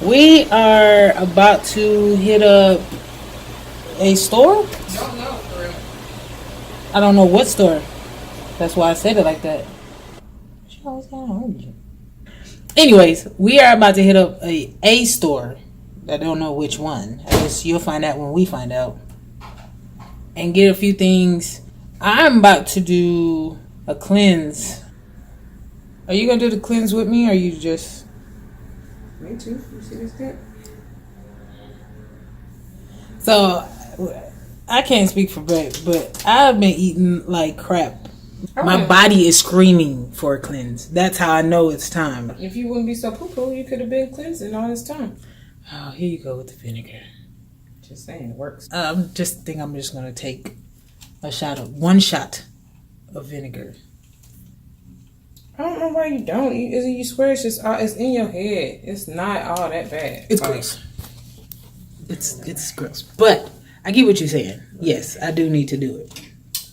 We are about to hit up a store. Don't know for real. I don't know what store. That's why I said it like that. She always got on. Anyways, we are about to hit up a store. I don't know which one. I guess you'll find out when we find out. And get a few things. I'm about to do a cleanse. Are you gonna do the cleanse with me, or you just? Me too. You see this thing? So, I can't speak for Brett, but I've been eating like crap. My body is screaming for a cleanse. That's how I know it's time. If you wouldn't be so poo-poo, you could have been cleansing all this time. Oh, here you go with the vinegar. Just saying, it works. I'm just gonna take one shot of vinegar. I don't know why you don't. You swear it's just it's in your head. It's not all that bad. It's gross. It's gross. But I get what you're saying. Yes, I do need to do it.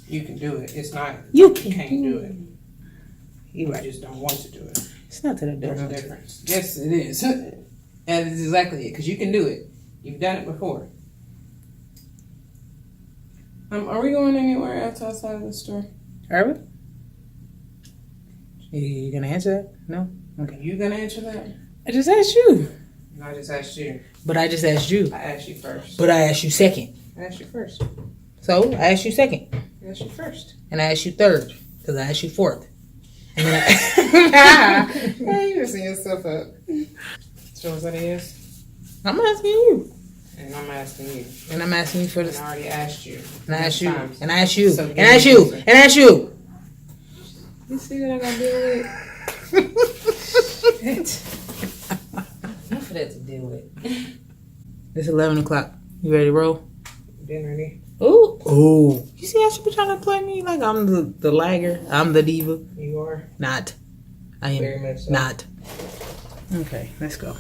You can do it. It's not. You can't do it. You're right. You just don't want to do it. It's not that I don't There's a want to. difference. Yes, it is. And it's exactly it. Because you can do it. You've done it before. Are we going anywhere else outside of the store? Are we? You gonna answer that? No? Okay. You gonna answer that? I just asked you. No, I just asked you. But I just asked you. I asked you first. But I asked you second. I asked you first. So I asked you second. I asked you first. And I asked you third. Because I asked you fourth. And then Hey, you're messing yourself up. So is that a yes? I'm asking you. And I'm asking you. And I'm asking you for And this. I already asked you. And I asked you. Times. And I asked you. So And I asked you. And I asked you. You see what I gotta deal with? Enough of that to deal with. It's 11 o'clock. You ready to roll? Been ready. Ooh. Ooh. You see how she be trying to play me like I'm the lagger? I'm the diva? You are? Not. I am Very much so. not. Okay, let's go.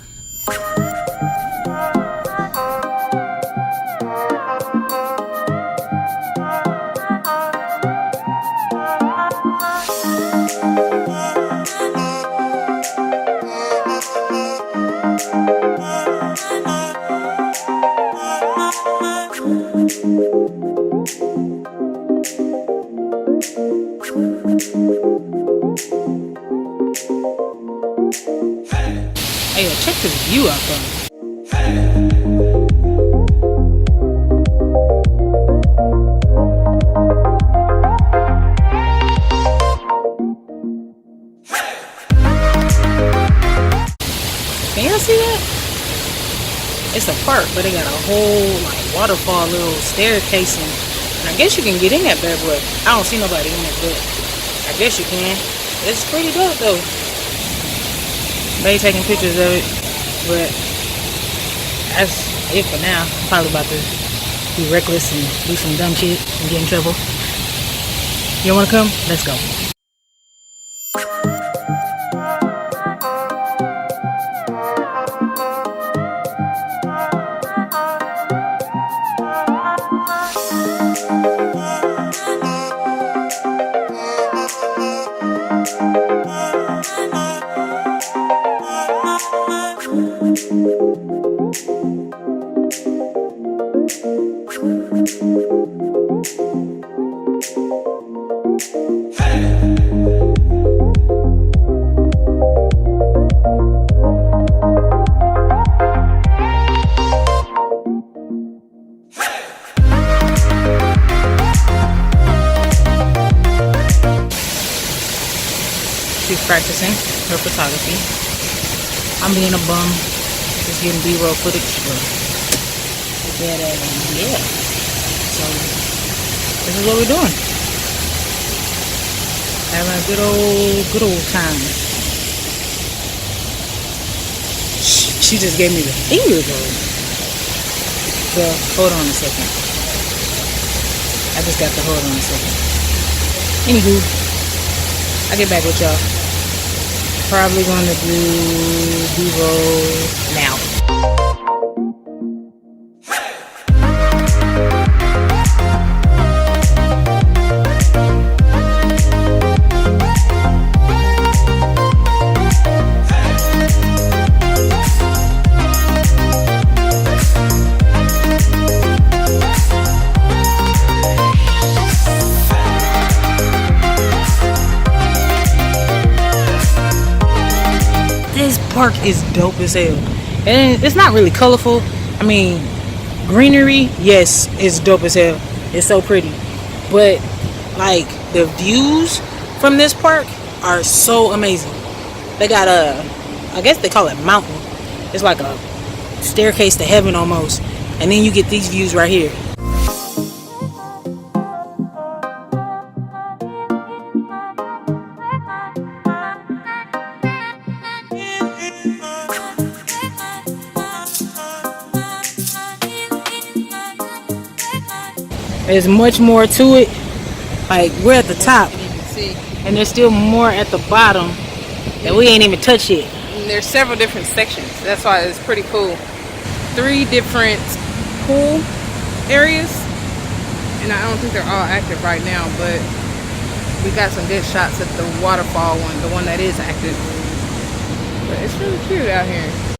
Hey, check this view out though. Can y'all see that? It's a park, but they got a whole like waterfall little staircase, and I guess you can get in that bad boy. I don't see nobody in it, but I guess you can. It's pretty dope though. They taking pictures of it, but that's it for now. I'm probably about to be reckless and do some dumb shit and get in trouble. You wanna come? Let's go. She's practicing her photography. I'm being a bum, just getting B-roll footage. Yeah. So this is what we're doing. Having a good old time. She just gave me the finger though. Well, hold on a second. I just got to hold on a second. Anywho, I'll get back with y'all. Probably gonna do B-roll now. park is dope as hell. And it's not really colorful. I mean, greenery, yes, it's dope as hell. It's so pretty. But like the views from this park are so amazing. They got I guess they call it mountain. It's like a staircase to heaven almost. And then you get these views right here. There's much more to it. Like, we're at the top, and there's still more at the bottom that we ain't even touched yet. And there's several different sections. That's why it's pretty cool. 3 different pool areas, and I don't think they're all active right now, but we got some good shots at the waterfall one, the one that is active. But it's really cute out here.